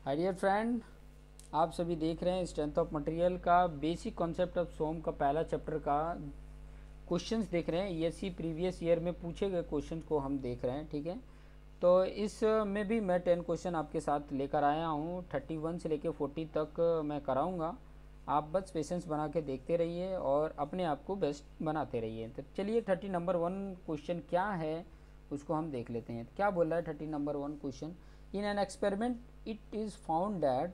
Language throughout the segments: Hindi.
हाय डियर फ्रेंड, आप सभी देख रहे हैं स्ट्रेंथ ऑफ मटेरियल का बेसिक कॉन्सेप्ट ऑफ सोम का पहला चैप्टर का क्वेश्चंस देख रहे हैं। ईएससी प्रीवियस ईयर में पूछे गए क्वेश्चंस को हम देख रहे हैं। ठीक है, तो इस में भी मैं 10 क्वेश्चन आपके साथ लेकर आया हूँ। 31 से लेकर 40 तक मैं कराऊँगा। आप बस पेशेंस बना के देखते रहिए और अपने आप को बेस्ट बनाते रहिए। तो चलिए 30 नंबर 1 क्वेश्चन क्या है उसको हम देख लेते हैं। क्या बोल रहा है 30 number 1 question? In an experiment it is found that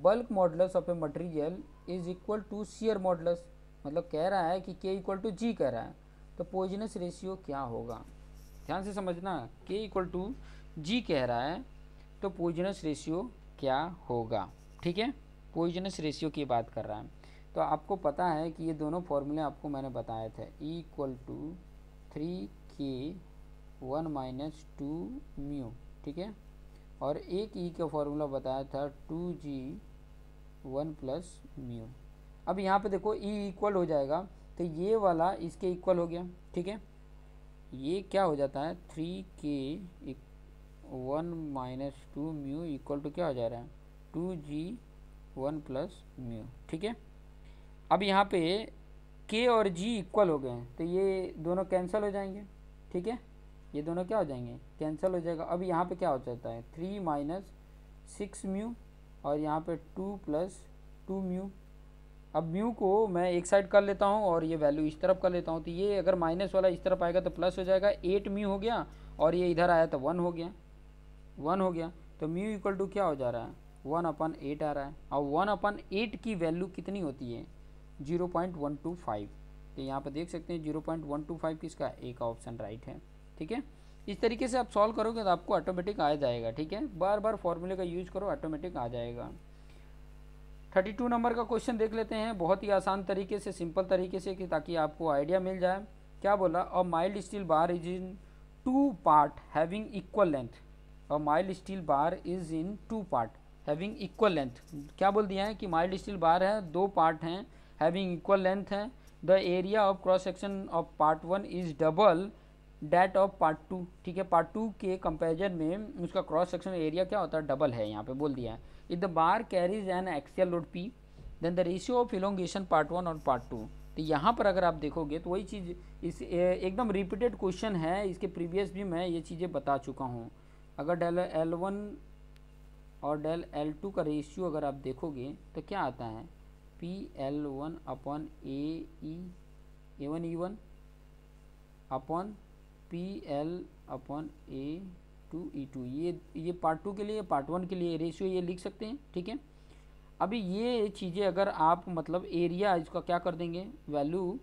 bulk modulus of a material is equal to shear modulus. मतलब कह रहा है कि के इक्वल टू जी कह रहा है, तो पॉइजनस रेशियो क्या होगा? ध्यान से समझना, के इक्वल टू जी कह रहा है तो पॉइजनस रेशियो क्या होगा। ठीक है, पॉइजनस रेशियो की बात कर रहा है। तो आपको पता है कि ये दोनों फॉर्मूले आपको मैंने बताए थे। E equal to 3k1 - 2 mu. ठीक है, और एक ई का फॉर्मूला बताया था 2g1 + म्यू। अब यहाँ पे देखो ई इक्वल हो जाएगा तो ये वाला इसके इक्वल हो गया। ठीक है, ये क्या हो जाता है 3k1 - 2 म्यू इक्वल टू क्या हो जा रहा है 2g1 + म्यू। ठीक है, अब यहाँ पे k और g इक्वल हो गए हैं तो ये दोनों कैंसिल हो जाएंगे। ठीक है, ये दोनों क्या हो जाएंगे, कैंसिल हो जाएगा। अब यहाँ पे क्या हो जाता है 3 - 6 म्यू और यहाँ पे 2 + 2 म्यू। अब म्यू को मैं एक साइड कर लेता हूँ और ये वैल्यू इस तरफ कर लेता हूँ, तो ये अगर माइनस वाला इस तरफ आएगा तो प्लस हो जाएगा। 8 म्यू हो गया और ये इधर आया तो 1 हो गया, 1 हो गया। तो म्यू इक्वल टू क्या हो जा रहा है 1/8 आ रहा है। और 1/8 की वैल्यू कितनी होती है 0.125। तो यहाँ पर देख सकते हैं 0.125 किसका, एक ऑप्शन राइट है। ठीक है, इस तरीके से आप सॉल्व करोगे तो आपको ऑटोमेटिक आ जाएगा। ठीक है, बार बार फॉर्मूले का यूज़ करो, ऑटोमेटिक आ जाएगा। 32 नंबर का क्वेश्चन देख लेते हैं, बहुत ही आसान तरीके से, सिंपल तरीके से, कि ताकि आपको आइडिया मिल जाए। क्या बोला, a mild steel bar is in 2 part having equal length. A mild steel bar is in 2 part having equal length. क्या बोल दिया है कि माइल्ड स्टील बार है, 2 पार्ट हैं, हैविंग इक्वल लेंथ है। The area of cross section of part 1 is double that of part 2। ठीक है, पार्ट 2 के कंपेरिजन में उसका क्रॉस सेक्शन एरिया क्या होता है, डबल है, यहाँ पे बोल दिया है। If the bar carries an axial load P then the ratio of elongation part 1 और पार्ट 2। तो यहाँ पर अगर आप देखोगे तो वही चीज़ इस एकदम रिपीटेड क्वेश्चन है, इसके प्रीवियस भी मैं ये चीज़ें बता चुका हूँ। अगर डेल L1 और डेल L2 का रेशियो अगर आप देखोगे तो क्या आता है PL1/A1E1 अपॉन PL/A2E2। ये पार्ट 2 के लिए, पार्ट 1 के लिए रेशियो ये लिख सकते हैं। ठीक है, अभी ये चीज़ें अगर आप मतलब एरिया इसका क्या कर देंगे, वैल्यू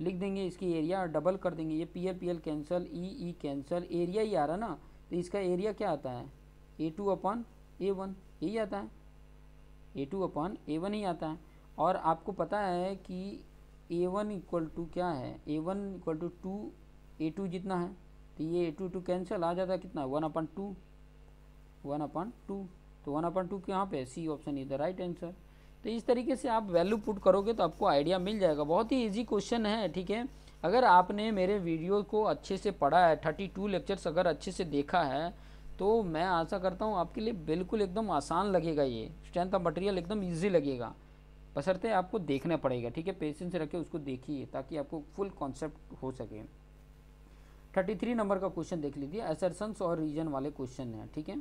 लिख देंगे, इसकी एरिया डबल कर देंगे। ये PL cancel, E cancel, area ही आ रहा ना, तो इसका एरिया क्या आता है A2/A1, यही आता है, A2/A1 ही आता है। और आपको पता है कि A1 इक्वल टू क्या है, A1 इक्वल टू 2A2 जितना है, तो ये A2 कैंसिल आ जाता है, कितना 1/2, 1/2। तो 1/2 यहाँ पे C option is the right answer. तो इस तरीके से आप वैल्यू पुट करोगे तो आपको आइडिया मिल जाएगा। बहुत ही इजी क्वेश्चन है। ठीक है, अगर आपने मेरे वीडियो को अच्छे से पढ़ा है, 32 लेक्चर्स अगर अच्छे से देखा है, तो मैं आशा करता हूँ आपके लिए बिल्कुल एकदम आसान लगेगा। ये स्ट्रेंथ ऑफ मटेरियल एकदम ईजी लगेगा, बशर्ते आपको देखना पड़ेगा। ठीक है, पेशेंस रखे उसको देखिए ताकि आपको फुल कॉन्सेप्ट हो सके। 33 नंबर का क्वेश्चन देख लीजिए, असर्शंस और रीजन वाले क्वेश्चन है। ठीक है,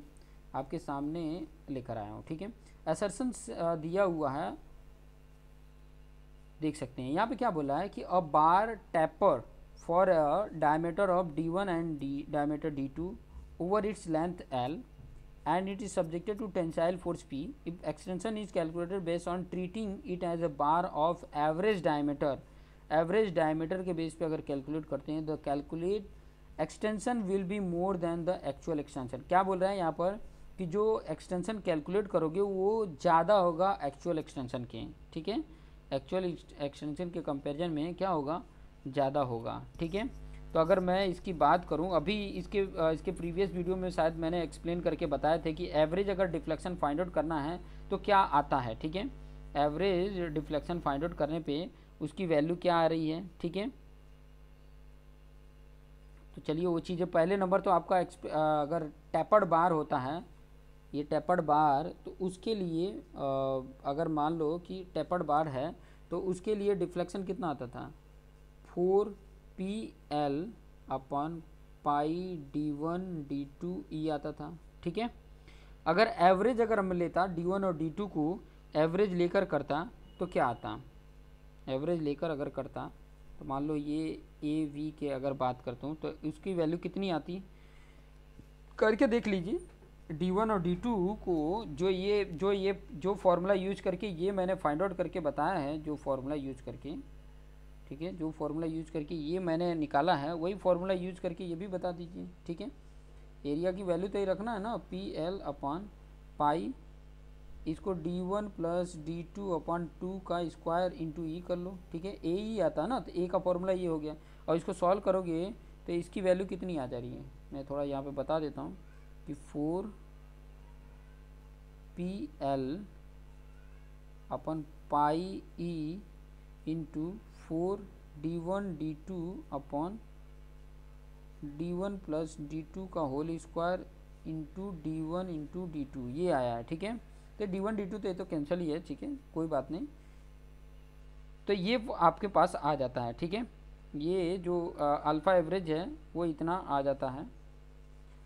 आपके सामने लेकर आया हूँ। ठीक है, असर्शंस दिया हुआ है, देख सकते हैं। यहाँ पे क्या बोला है कि a bar taper for a diameter of D1 and diameter D2 over its length L and it is subjected to tensile force P if extension is calculated based on treating it as a bar of average diameter। Average diameter के बेस पे अगर कैलकुलेट करते हैं तो calculate extension will be more than the actual extension. क्या बोल रहा है यहाँ पर कि जो एक्सटेंशन कैलकुलेट करोगे वो ज़्यादा होगा एक्चुअल एक्सटेंशन के। ठीक है, एक्चुअल एक्सटेंशन के कंपैरिजन में क्या होगा, ज़्यादा होगा। ठीक है, तो अगर मैं इसकी बात करूं, अभी इसके प्रीवियस वीडियो में शायद मैंने एक्सप्लेन करके बताया थे कि एवरेज अगर डिफ्लेक्शन फाइंड आउट करना है तो क्या आता है। ठीक है, एवरेज डिफ्लेक्शन फाइंड आउट करने पे उसकी वैल्यू क्या आ रही है। ठीक है, तो चलिए वो चीज़ें, पहले नंबर तो आपका अगर टैपर्ड बार होता है ये टेपर्ड बार, तो उसके लिए अगर मान लो कि टेपर्ड बार है तो उसके लिए डिफ्लेक्शन कितना आता था, 4 PL अपन पाई D1 D2 E आता था। ठीक है, अगर एवरेज अगर हम लेता D1 और D2 को एवरेज लेकर करता तो क्या आता, एवरेज लेकर अगर करता तो मान लो ये AV के अगर बात करता हूँ तो उसकी वैल्यू कितनी आती, करके देख लीजिए। D1 और D2 को जो फार्मूला यूज करके ये मैंने फाइंड आउट करके बताया है, जो फार्मूला यूज करके, ठीक है, जो फार्मूला यूज करके ये मैंने निकाला है वही फार्मूला यूज करके ये भी बता दीजिए। ठीक है, एरिया की वैल्यू तो ही रखना है ना, PL अपॉन पाई, इसको D1 प्लस D2 अपॉन 2 का स्क्वायर इंटू ई कर लो। ठीक है, ए ही आता है ना, तो ए का फॉर्मूला ये हो गया, और इसको सॉल्व करोगे तो इसकी वैल्यू कितनी आ जा रही है, मैं थोड़ा यहाँ पे बता देता हूँ कि 4PL अपन pi E into 4D1 D2 upon D1 plus D2 का whole square into D1 into D2 ये आया है। ठीक है, तो D1 D2 तो ये तो कैंसिल ही है, ठीक है, कोई बात नहीं, तो ये आपके पास आ जाता है। ठीक है, ये जो अल्फ़ा एवरेज है वो इतना आ जाता है।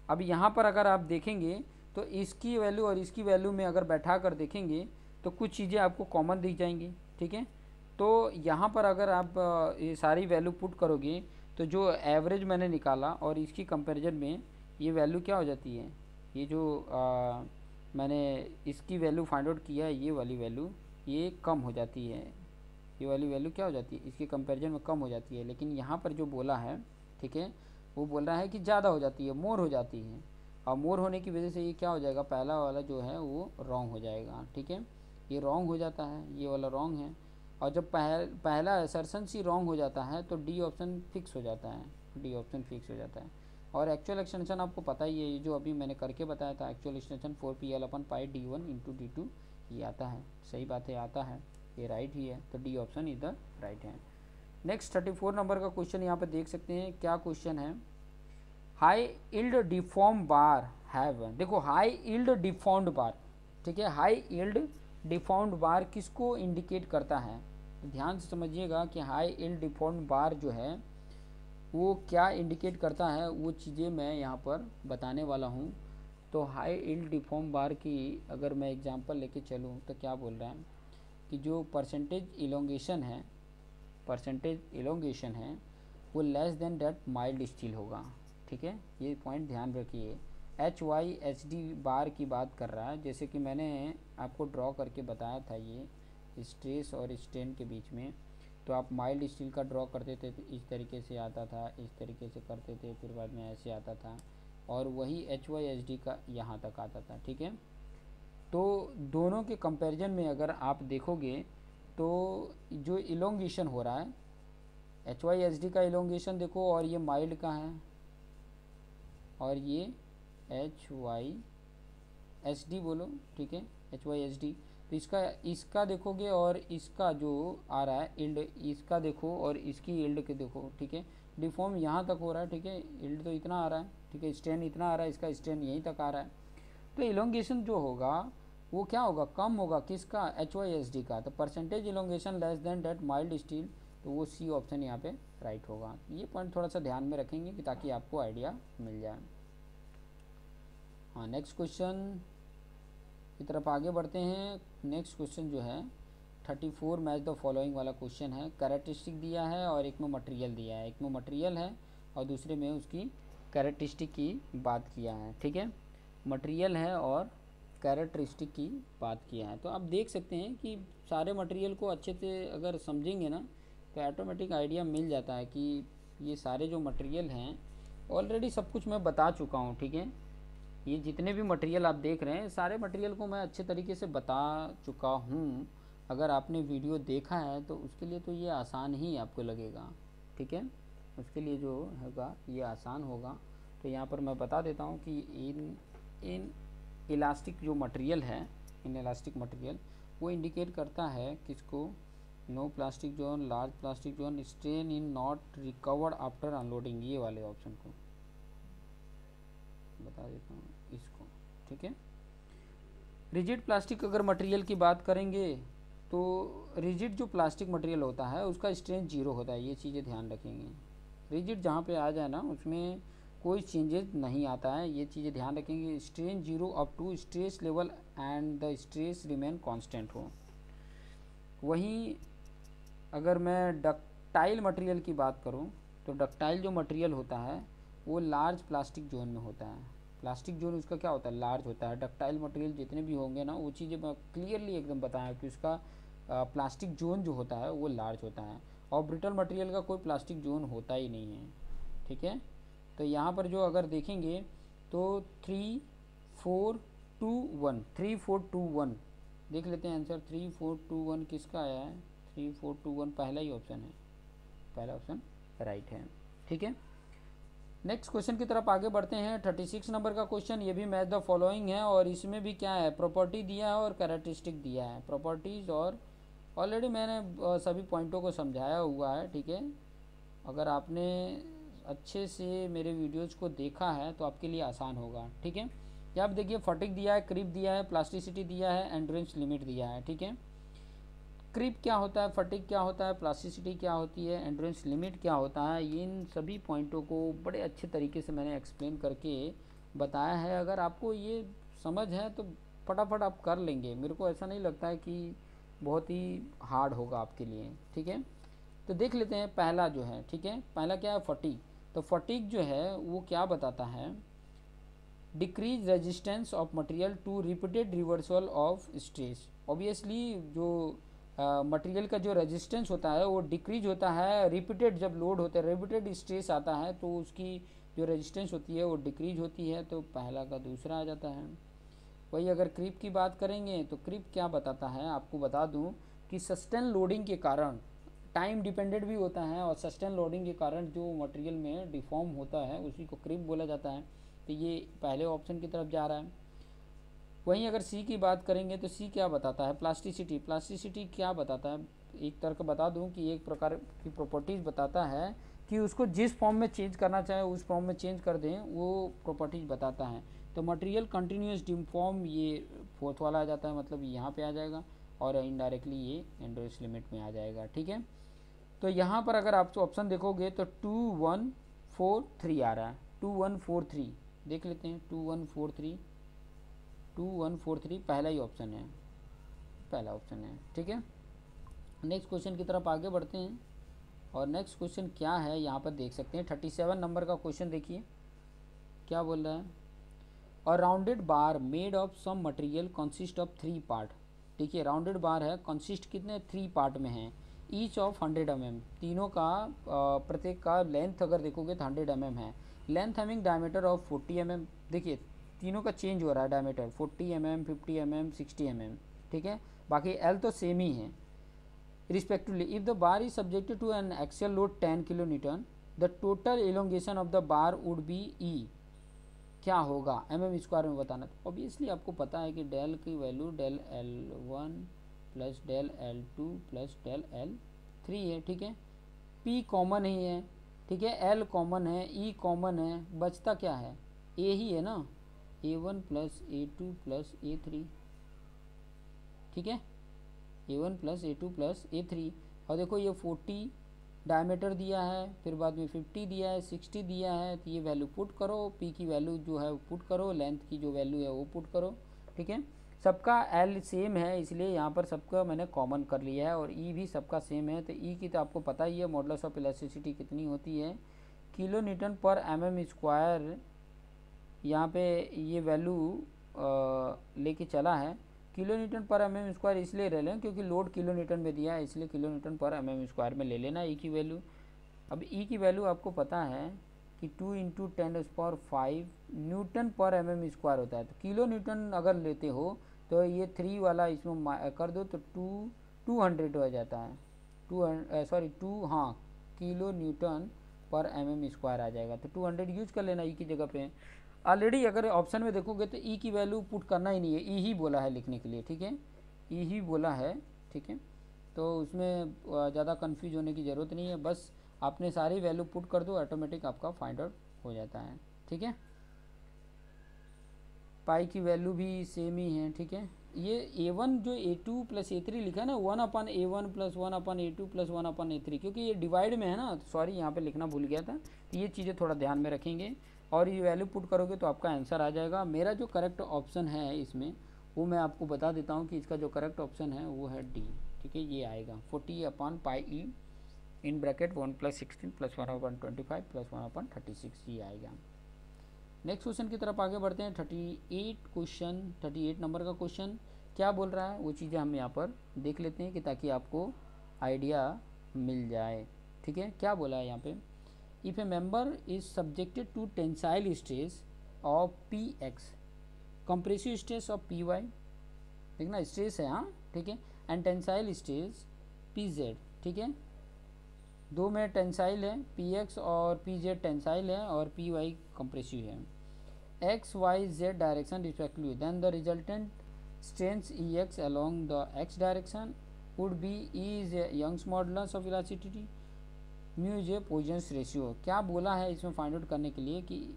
अब यहाँ पर अगर आप देखेंगे तो इसकी वैल्यू और इसकी वैल्यू में अगर बैठा कर देखेंगे तो कुछ चीज़ें आपको कॉमन दिख जाएंगी। ठीक है, तो यहाँ पर अगर आप ये सारी वैल्यू पुट करोगे तो जो एवरेज मैंने निकाला और इसकी कंपैरिजन में ये वैल्यू क्या हो जाती है, ये जो मैंने इसकी वैल्यू फाइंड आउट किया है, ये वाली वैल्यू ये कम हो जाती है, ये वाली वैल्यू क्या हो जाती है, इसके कंपैरिजन में कम हो जाती है। लेकिन यहाँ पर जो बोला है, ठीक है, वो बोल रहा है कि ज़्यादा हो जाती है, मोर हो जाती है, और मोर होने की वजह से ये क्या हो जाएगा, पहला वाला जो है वो रॉन्ग हो जाएगा। ठीक है, ये रॉन्ग हो जाता है, ये वाला रॉन्ग है, और जब पहला असर्शन सी रॉन्ग हो जाता है तो डी ऑप्शन फिक्स हो जाता है, डी ऑप्शन फिक्स हो जाता है। और एक्चुअल एक्सटेंशन आपको पता ही है, ये जो अभी मैंने करके बताया था, एक्चुअल एक्सटेंशन 4PL अपन पाई D1 इंटू D2 ये आता है। सही बात है, आता है, ये राइट ही है, तो डी ऑप्शन इधर राइट है। नेक्स्ट 34 नंबर का क्वेश्चन यहाँ पे देख सकते हैं, क्या क्वेश्चन है, high yield deform bar have, देखो हाई इल्ड डिफॉर्म्ड बार, ठीक है, हाई इल्ड डिफॉर्म्ड बार किसको इंडिकेट करता है, तो ध्यान से समझिएगा कि हाई इल्ड डिफॉर्म्ड बार जो है वो क्या इंडिकेट करता है, वो चीज़ें मैं यहाँ पर बताने वाला हूँ। तो हाई इल्ड डिफॉर्म बार की अगर मैं एग्जांपल लेके चलूँ तो क्या बोल रहा है कि जो परसेंटेज इलोंगेशन है, परसेंटेज इलोंगेशन है वो less than that mild steel होगा। ठीक है, ये पॉइंट ध्यान रखिए। HYHD बार की बात कर रहा है, जैसे कि मैंने आपको ड्रॉ करके बताया था, ये स्ट्रेस और स्ट्रेन के बीच में, तो आप माइल्ड स्टील का ड्रॉ करते थे तो इस तरीके से आता था, इस तरीके से करते थे, फिर बाद में ऐसे आता था, और वही HYHD का यहाँ तक आता था। ठीक है, तो दोनों के कंपैरिजन में अगर आप देखोगे तो जो इलोंगेशन हो रहा है, HYHD का इलोंगेशन देखो, और ये माइल्ड का है, और ये HYHD बोलो, ठीक है, HYHD, तो इसका देखोगे और इसका जो आ रहा है इल्ड, इसका देखो और इसकी इल्ड के देखो। ठीक है, डिफॉर्म यहाँ तक हो रहा है, ठीक है, इल्ड तो इतना आ रहा है, ठीक है, स्ट्रेन इतना आ रहा है, इसका स्ट्रेन यहीं तक आ रहा है, तो इलोंगेशन जो होगा वो क्या होगा, कम होगा, किसका, HYHD का, तो percentage elongation less than that mild steel, तो वो सी ऑप्शन यहाँ पे राइट होगा। ये पॉइंट थोड़ा सा ध्यान में रखेंगे कि ताकि आपको आइडिया मिल जाए। हाँ, नेक्स्ट क्वेश्चन की तरफ आगे बढ़ते हैं। नेक्स्ट क्वेश्चन जो है 34 मैच द फॉलोइंग वाला क्वेश्चन है, कैरेक्टरिस्टिक दिया है और एक में मटेरियल दिया है, एक में मटेरियल है और दूसरे में उसकी कैरेक्टरिस्टिक की बात किया है। ठीक है, मटेरियल है और कैरेक्टरिस्टिक की बात किया है, तो आप देख सकते हैं कि सारे मटेरियल को अच्छे से अगर समझेंगे ना तो ऑटोमेटिक आइडिया मिल जाता है कि ये सारे जो मटेरियल हैं, ऑलरेडी सब कुछ मैं बता चुका हूँ। ठीक है, ये जितने भी मटेरियल आप देख रहे हैं सारे मटेरियल को मैं अच्छे तरीके से बता चुका हूँ। अगर आपने वीडियो देखा है तो उसके लिए तो ये आसान ही आपको लगेगा। ठीक है, उसके लिए जो होगा ये आसान होगा। तो यहाँ पर मैं बता देता हूँ कि इन इलास्टिक जो मटेरियल है, इन इलास्टिक मटेरियल वो इंडिकेट करता है किसको, no plastic zone, large plastic zone, strain in not recovered after unloading, ये वाले ऑप्शन को बता देता हूँ इसको। ठीक है, रिजिड प्लास्टिक अगर मटेरियल की बात करेंगे तो रिजिड जो प्लास्टिक मटेरियल होता है उसका स्ट्रेंथ जीरो होता है, ये चीज़ें ध्यान रखेंगे। रिजिड जहाँ पे आ जाए ना उसमें कोई चेंजेस नहीं आता है, ये चीज़ें ध्यान रखेंगे। Strain zero up to stress level and the stress remain constant हो। वहीं अगर मैं डक्टाइल मटेरियल की बात करूं तो डक्टाइल जो मटेरियल होता है वो लार्ज प्लास्टिक जोन में होता है। प्लास्टिक जोन उसका क्या होता है, लार्ज होता है। डक्टाइल मटेरियल जितने भी होंगे ना वो चीज़ें मैं क्लियरली एकदम बताया कि उसका प्लास्टिक जोन जो होता है वो लार्ज होता है। और ब्रिटल मटेरियल का कोई प्लास्टिक जोन होता ही नहीं है, ठीक है। तो यहाँ पर जो अगर देखेंगे तो 3 4 2 1 3 4 2 1 देख लेते हैं आंसर। 3 4 2 1 किसका आया है, 3 4 2 1 पहला ही ऑप्शन है, पहला ऑप्शन राइट है, ठीक है। नेक्स्ट क्वेश्चन की तरफ आगे बढ़ते हैं। 36 नंबर का क्वेश्चन, ये भी मैच द फॉलोइंग है और इसमें भी क्या है, प्रॉपर्टी दिया है और कैरेक्टरिस्टिक दिया है। प्रॉपर्टीज़ और ऑलरेडी मैंने सभी पॉइंटों को समझाया हुआ है, ठीक है। अगर आपने अच्छे से मेरे वीडियोज़ को देखा है तो आपके लिए आसान होगा, ठीक है। या आप देखिए फटिग दिया है, क्रीप दिया है, प्लास्टिसिटी दिया है, एंड्योरेंस लिमिट दिया है, ठीक है। क्रीप क्या होता है, फटिग क्या होता है, प्लास्टिसिटी क्या होती है, एंड्योरेंस लिमिट क्या होता है, इन सभी पॉइंटों को बड़े अच्छे तरीके से मैंने एक्सप्लेन करके बताया है। अगर आपको ये समझ है तो फटाफट आप कर लेंगे, मेरे को ऐसा नहीं लगता है कि बहुत ही हार्ड होगा आपके लिए, ठीक है। तो देख लेते हैं पहला जो है, ठीक है। पहला क्या है, फटीग। तो फटीग जो है वो क्या बताता है, decrease resistance of material to repeated reversal of stress. Obviously जो मटेरियल का जो रेजिस्टेंस होता है वो डिक्रीज होता है, रिपीटेड जब लोड होता है, रिपीटेड स्ट्रेस आता है तो उसकी जो रेजिस्टेंस होती है वो डिक्रीज होती है। तो पहला का दूसरा आ जाता है। वही अगर क्रीप की बात करेंगे तो क्रीप क्या बताता है, आपको बता दूं कि सस्टेन लोडिंग के कारण, टाइम डिपेंडेंट भी होता है और सस्टेन लोडिंग के कारण जो मटेरियल में डिफॉर्म होता है उसी को क्रीप बोला जाता है। तो ये पहले ऑप्शन की तरफ जा रहा है। वहीं अगर सी की बात करेंगे तो सी क्या बताता है, प्लास्टिसिटी। प्लास्टिसिटी क्या बताता है, एक तरह का बता दूं कि एक प्रकार की प्रॉपर्टीज़ बताता है कि उसको जिस फॉर्म में चेंज करना चाहे उस फॉर्म में चेंज कर दें, वो प्रॉपर्टीज़ बताता है। तो मटेरियल कंटिन्यूस डिफॉर्म ये फोर्थ वाला आ जाता है, मतलब यहाँ पे आ जाएगा और इनडायरेक्टली ये एंड्योरेंस लिमिट में आ जाएगा, ठीक है। तो यहाँ पर अगर आप ऑप्शन देखोगे तो 2 1 4 3 आ रहा है, 2 1 4 3 देख लेते हैं। 2 1 4 3 2 1 4 3 पहला ही ऑप्शन है, पहला ऑप्शन है, ठीक है। नेक्स्ट क्वेश्चन की तरफ आगे बढ़ते हैं और नेक्स्ट क्वेश्चन क्या है यहाँ पर देख सकते हैं। 37 नंबर का क्वेश्चन देखिए क्या बोल रहा है, और rounded bar made of some material consist of 3 part. देखिए राउंडेड बार है, कंसिस्ट कितने 3 पार्ट में है, ईच ऑफ 100 mm। तीनों का प्रत्येक का लेंथ अगर देखोगे तो 100 mm है। Length having diameter of 40 mm। देखिए तीनों का चेंज हो रहा है डायमीटर, 40 mm 50 mm 60 mm, ठीक है। बाकी एल तो सेम ही है respectively. If the bar is subjected to an axial load 10 kN, the total elongation of the bar would be E. क्या होगा mm स्क्वायर में बताना। तो ऑब्वियसली आपको पता है कि डेल की value del L1 plus del L2 plus del L3 है, ठीक है। P कॉमन ही है, ठीक है, L कॉमन है, E कॉमन है, बचता क्या है, A ही है ना, A1 plus A2 plus A3, ठीक है, A1 plus A2 plus A3। और देखो ये 40 डायमीटर दिया है, फिर बाद में 50 दिया है, 60 दिया है, तो ये वैल्यू पुट करो, P की वैल्यू जो है वो पुट करो, लेंथ की जो वैल्यू है वो पुट करो, ठीक है। सबका L सेम है इसलिए यहाँ पर सबका मैंने कॉमन कर लिया है और E भी सबका सेम है। तो E की तो आपको पता ही है मॉडुलस ऑफ इलास्टिसिटी कितनी होती है, किलो न्यूटन पर mm स्क्वायर। यहाँ पे ये वैल्यू लेके चला है, किलो न्यूटन पर mm स्क्वायर इसलिए ले लें क्योंकि लोड किलो न्यूटन में दिया है, इसलिए किलो न्यूटन पर mm स्क्वायर में ले लेना ई की वैल्यू। अब ई की वैल्यू आपको पता है कि 2 × 10⁵ न्यूटन पर mm स्क्वायर होता है। तो किलो न्यूटन अगर लेते हो तो ये 3 वाला इसमें कर दो तो 200 हो जाता है, 2 हाँ किलो न्यूटन पर mm स्क्वायर आ जाएगा। तो 200 यूज कर लेना ई की जगह पे। ऑलरेडी अगर ऑप्शन में देखोगे तो ई की वैल्यू पुट करना ही नहीं है, ई ही बोला है लिखने के लिए, ठीक है, ई ही बोला है, ठीक है। तो उसमें ज़्यादा कंफ्यूज होने की ज़रूरत नहीं है, बस आपने सारी वैल्यू पुट कर दो, ऑटोमेटिक आपका फाइंड आउट हो जाता है, ठीक है। पाई की वैल्यू भी सेम ही है, ठीक है। ये A1 जो A2 प्लस A3 लिखा है ना, 1/A1 plus 1/A2 plus 1/A3, क्योंकि ये डिवाइड में है ना, सॉरी यहाँ पे लिखना भूल गया था, तो ये चीज़ें थोड़ा ध्यान में रखेंगे और ये वैल्यू पुट करोगे तो आपका आंसर आ जाएगा। मेरा जो करेक्ट ऑप्शन है इसमें वो मैं आपको बता देता हूँ कि इसका जो करेक्ट ऑप्शन है वो है डी, ठीक है। ये आएगा 40/पाई इन ब्रैकेट 1 + 16 + 1/25 + 1/36, ये आएगा। नेक्स्ट क्वेश्चन की तरफ आगे बढ़ते हैं। 38 नंबर का क्वेश्चन क्या बोल रहा है वो चीज़ें हम यहाँ पर देख लेते हैं कि ताकि आपको आइडिया मिल जाए, ठीक है। क्या बोला है यहाँ पे, if a member is subjected to tensile stress of Px, compressive stress of Py, देखना स्ट्रेस है, हाँ ठीक है, एंड टेंसाइल स्ट्रेस Pz, ठीक है। दो में टेंसाइल है, Px और Pz टेंसाइल है और Py कंप्रेसिव है, x y z direction respectively, then the resultant strength Ex along the x direction would be E is a Young's modulus of elasticity, mu is a Poisson's ratio। क्या बोला है इसमें फाइंड आउट करने के लिए कि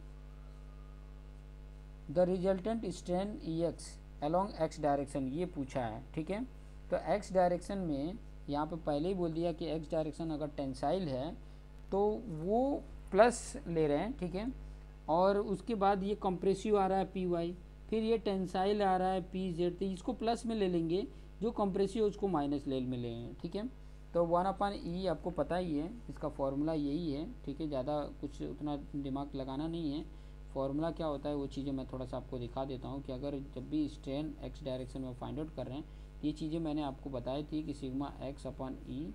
the resultant strain Ex along x direction, ये पूछा है, ठीक है। तो x डायरेक्शन में यहाँ पे पहले ही बोल दिया कि x डायरेक्शन अगर टेंसाइल है तो वो प्लस ले रहे हैं, ठीक है। और उसके बाद ये कंप्रेसिव आ रहा है Py, फिर ये टेंसाइल आ रहा है Pz, तो इसको प्लस में ले लेंगे, जो कंप्रेसिव है उसको माइनस ले लेंगे, ठीक है। तो 1/E आपको पता ही है, इसका फॉर्मूला यही है, ठीक है। ज़्यादा कुछ उतना दिमाग लगाना नहीं है, फॉर्मूला क्या होता है वो चीज़ें मैं थोड़ा सा आपको दिखा देता हूँ कि अगर जब भी स्ट्रेन x डायरेक्शन में फाइंड आउट कर रहे हैं, ये चीज़ें मैंने आपको बताई थी कि sigma x/E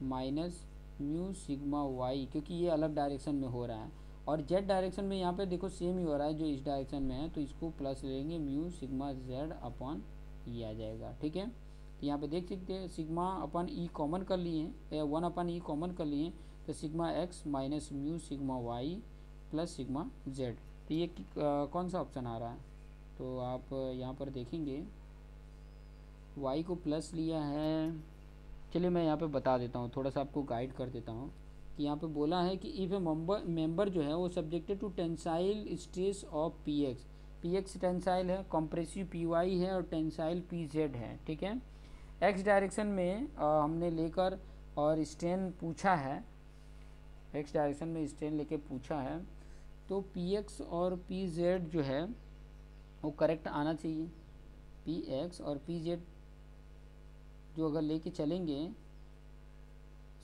minus mu sigma y, क्योंकि ये अलग डायरेक्शन में हो रहा है, और z डायरेक्शन में यहाँ पे देखो सेम ही हो रहा है जो इस डायरेक्शन में है, तो इसको प्लस लेंगे, म्यू सिग्मा z/E आ जाएगा, ठीक है। तो यहाँ पे देख सकते हैं सिग्मा/E कॉमन कर लिए, 1/E कॉमन कर लिए, तो sigma x minus mu sigma y plus sigma z, तो ये कौन सा ऑप्शन आ रहा है, तो आप यहाँ पर देखेंगे y को प्लस लिया है। चलिए मैं यहाँ पे बता देता हूँ, थोड़ा सा आपको गाइड कर देता हूँ कि यहाँ पे बोला है कि इफ़ ए मेंबर जो है वो subjected to tensile stress of Px tensile है, कंप्रेसिव Py है और टेंसाइल Pz है, ठीक है। x डायरेक्शन में हमने लेकर और स्ट्रेन पूछा है, x डायरेक्शन में स्ट्रेन लेके पूछा है, तो Px और Pz जो है वो करेक्ट आना चाहिए। Px और Pz जो अगर लेके चलेंगे,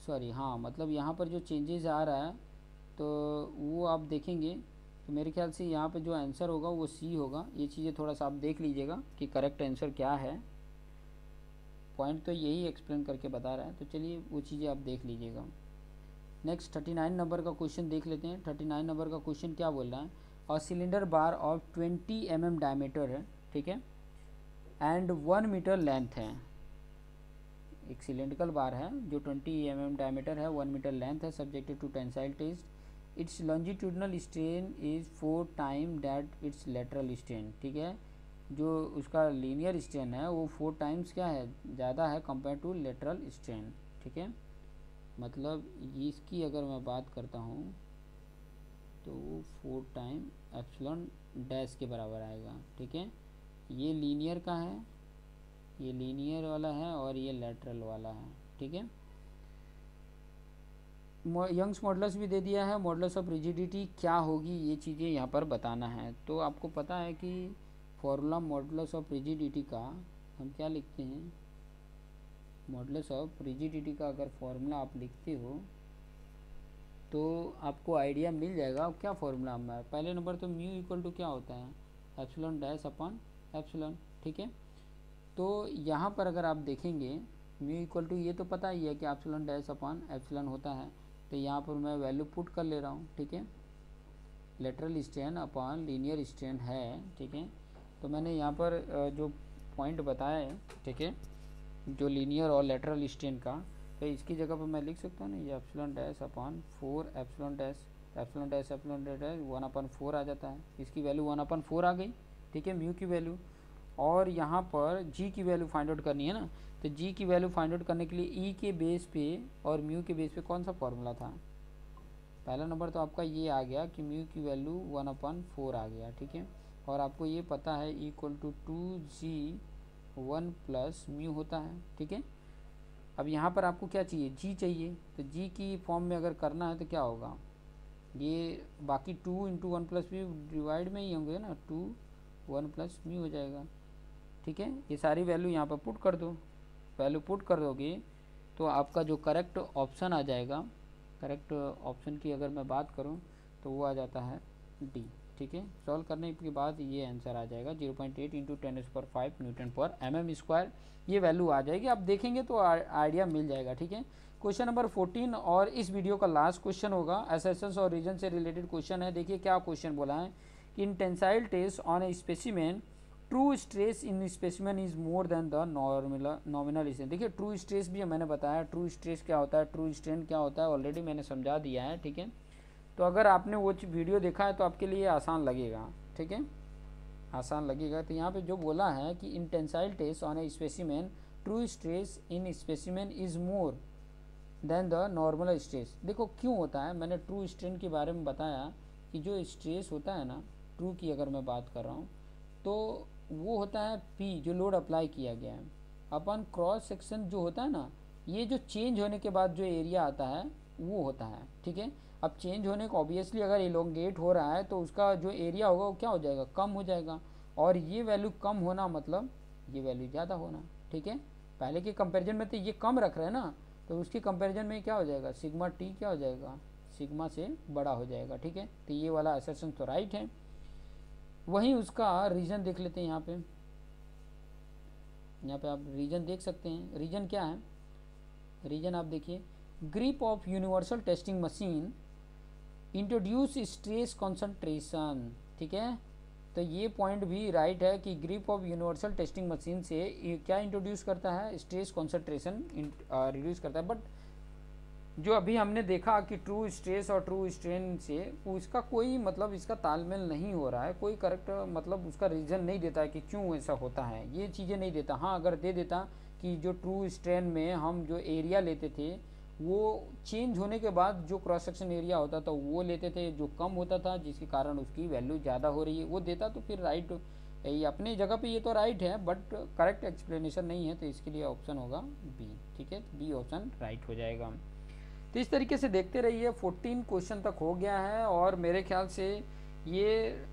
सॉरी हाँ, मतलब यहाँ पर जो चेंजेस आ रहा है तो वो आप देखेंगे, तो मेरे ख्याल से यहाँ पे जो आंसर होगा वो सी होगा। ये चीज़ें थोड़ा सा आप देख लीजिएगा कि करेक्ट आंसर क्या है, पॉइंट तो यही एक्सप्लेन करके बता रहा है, तो चलिए वो चीज़ें आप देख लीजिएगा। नेक्स्ट 39 नंबर का क्वेश्चन देख लेते हैं। 39 नंबर का क्वेश्चन क्या बोल रहा है, और cylinder bar of 20 mm diameter है, ठीक है, एंड 1 मीटर लेंथ है। एक सिलेंड्रिकल बार है जो 20 mm डायमीटर है, 1 मीटर लेंथ है, subjected to tensile test, its longitudinal strain is 4 time that its lateral strain, ठीक है। जो उसका लीनियर स्ट्रेन है वो 4 टाइम्स क्या है, ज़्यादा है कंपेयर टू लेटरल स्ट्रेन, ठीक है। मतलब इसकी अगर मैं बात करता हूँ तो वो 4 टाइम एप्सिलॉन डैश के बराबर आएगा, ठीक है। ये लीनियर का है, ये लीनियर वाला है और ये लेटरल वाला है, ठीक है। यंग्स मॉडुलस भी दे दिया है, मॉडुलस ऑफ रिजिडिटी क्या होगी ये चीज़ें यहाँ पर बताना है। तो आपको पता है कि फॉर्मूला मॉडुलस ऑफ रिजिडिटी का हम क्या लिखते हैं, मॉडुलस ऑफ रिजिडिटी का अगर फॉर्मूला आप लिखते हो तो आपको आइडिया मिल जाएगा क्या फॉर्मूला हमारा। पहले नंबर तो म्यू इक्वल टू क्या होता है, एप्सिलॉन डैश अपॉन एप्सिलॉन, ठीक है। तो यहाँ पर अगर आप देखेंगे म्यू इक्वल टू, ये तो पता ही है कि एप्सिलॉन डैश अपॉन एप्सिलॉन होता है, तो यहाँ पर मैं वैल्यू पुट कर ले रहा हूँ, ठीक है। Lateral strain upon linear strain है, ठीक है। तो मैंने यहाँ पर जो पॉइंट बताया है, ठीक है, जो लीनियर और लेटरल स्ट्रेन का, तो इसकी जगह पर मैं लिख सकता हूँ ना, ये epsilon dash upon 4 epsilon dash, epsilon dash 1/4 आ जाता है, इसकी वैल्यू 1/4 आ गई, ठीक है, म्यू की वैल्यू। और यहाँ पर जी की वैल्यू फाइंड आउट करनी है ना, तो जी की वैल्यू फाइंड आउट करने के लिए ई के बेस पे और म्यू के बेस पे कौन सा फॉर्मूला था, पहला नंबर तो आपका ये आ गया कि म्यू की वैल्यू 1/4 आ गया, ठीक है। और आपको ये पता है इक्वल टू 2g 1 + म्यू होता है, ठीक है। अब यहाँ पर आपको क्या चाहिए, जी चाहिए, तो जी की फॉर्म में अगर करना है तो क्या होगा, ये बाकी 2 × 1 + म्यू डिवाइड में ही होंगे ना, 2 1 + म्यू हो जाएगा, ठीक है। ये सारी वैल्यू यहाँ पर पुट कर दो, वैल्यू पुट कर दोगे तो आपका जो करेक्ट ऑप्शन आ जाएगा, करेक्ट ऑप्शन की अगर मैं बात करूँ तो वो आ जाता है डी, ठीक है। सॉल्व करने के बाद ये आंसर आ जाएगा 0.8 × 10⁵ Nm², ये वैल्यू आ जाएगी। आप देखेंगे तो आइडिया मिल जाएगा, ठीक है। क्वेश्चन नंबर 14 और इस वीडियो का लास्ट क्वेश्चन होगा, एसेशंस और रीजन से रिलेटेड क्वेश्चन है। देखिए क्या क्वेश्चन बोला है कि in tensile test on a specimen true stress in specimen is more than the nominal strain. देखिए ट्रू स्ट्रेस भी मैंने बताया, ट्रू स्ट्रेस क्या होता है, ट्रू स्ट्रेन क्या होता है, ऑलरेडी मैंने समझा दिया है, ठीक है। तो अगर आपने वो वीडियो देखा है तो आपके लिए आसान लगेगा, ठीक है, आसान लगेगा। तो यहाँ पे जो बोला है कि in tensile test on a specimen true stress in specimen is more than the normal stress. देखो क्यों होता है, मैंने ट्रू स्ट्रेन के बारे में बताया कि जो स्ट्रेस होता है ना, ट्रू की अगर मैं बात कर रहा हूँ तो वो होता है पी, जो लोड अप्लाई किया गया है अपन क्रॉस सेक्शन जो होता है ना, ये जो चेंज होने के बाद जो एरिया आता है वो होता है, ठीक है। अब चेंज होने को ऑब्वियसली अगर इलोंगेट हो रहा है तो उसका जो एरिया होगा वो क्या हो जाएगा, कम हो जाएगा, और ये वैल्यू कम होना मतलब ये वैल्यू ज़्यादा होना, ठीक है। पहले के कंपैरिजन में तो ये कम रख रहे हैं ना, तो उसके कंपैरिजन में क्या हो जाएगा, सिग्मा टी क्या हो जाएगा, सिग्मा से बड़ा हो जाएगा, ठीक है। तो ये वाला असर्शन तो राइट है। वहीं उसका रीजन देख लेते हैं। यहाँ पे आप रीजन देख सकते हैं। रीजन क्या है, रीजन आप देखिए, grip of universal testing machine introduce stress concentration, ठीक है। तो ये पॉइंट भी राइट है कि grip of universal testing machine से क्या इंट्रोड्यूस करता है, स्ट्रेस कॉन्सेंट्रेशन रिड्यूस करता है। बट जो अभी हमने देखा कि ट्रू स्ट्रेस और ट्रू स्ट्रेन से उसका कोई मतलब इसका तालमेल नहीं हो रहा है, कोई करेक्ट मतलब उसका रीज़न नहीं देता है कि क्यों ऐसा होता है, ये चीज़ें नहीं देता। हाँ अगर दे देता कि जो ट्रू स्ट्रेन में हम जो एरिया लेते थे वो चेंज होने के बाद जो क्रॉस सेक्शन एरिया होता था वो लेते थे, जो कम होता था जिसके कारण उसकी वैल्यू ज़्यादा हो रही है, वो देता तो फिर राइट, ये अपनी जगह पे ये तो राइट है बट करेक्ट एक्सप्लेनेशन नहीं है, तो इसके लिए ऑप्शन होगा बी, ठीक है। बी ऑप्शन राइट हो जाएगा। तो इस तरीके से देखते रहिए, 14 क्वेश्चन तक हो गया है और मेरे ख्याल से ये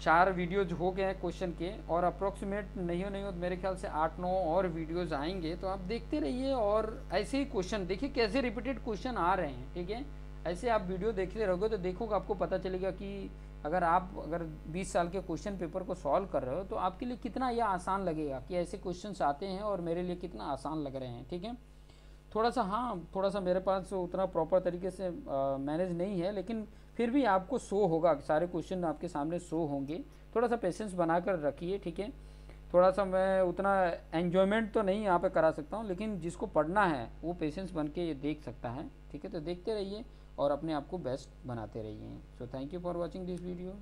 4 वीडियोज हो गए हैं क्वेश्चन के, और अप्रोक्सीमेट नहीं हो तो मेरे ख्याल से 8-9 और वीडियोज आएंगे। तो आप देखते रहिए और ऐसे ही क्वेश्चन देखिए कैसे रिपीटेड क्वेश्चन आ रहे हैं, ठीक है। ऐसे आप वीडियो देखते रहोगे तो देखोगे आपको पता चलेगा कि अगर 20 साल के क्वेश्चन पेपर को सॉल्व कर रहे हो तो आपके लिए कितना यह आसान लगेगा कि ऐसे क्वेश्चंस आते हैं और मेरे लिए कितना आसान लग रहे हैं, ठीक है। थोड़ा सा मेरे पास उतना प्रॉपर तरीके से मैनेज नहीं है, लेकिन फिर भी आपको शो होगा, सारे क्वेश्चन आपके सामने शो होंगे। थोड़ा सा पेशेंस बनाकर रखिए, ठीक है। थोड़ा सा मैं उतना एन्जॉयमेंट तो नहीं यहाँ पे करा सकता हूँ, लेकिन जिसको पढ़ना है वो पेशेंस बन के ये देख सकता है, ठीक है। तो देखते रहिए और अपने आप को बेस्ट बनाते रहिए। So thank you for watching this video.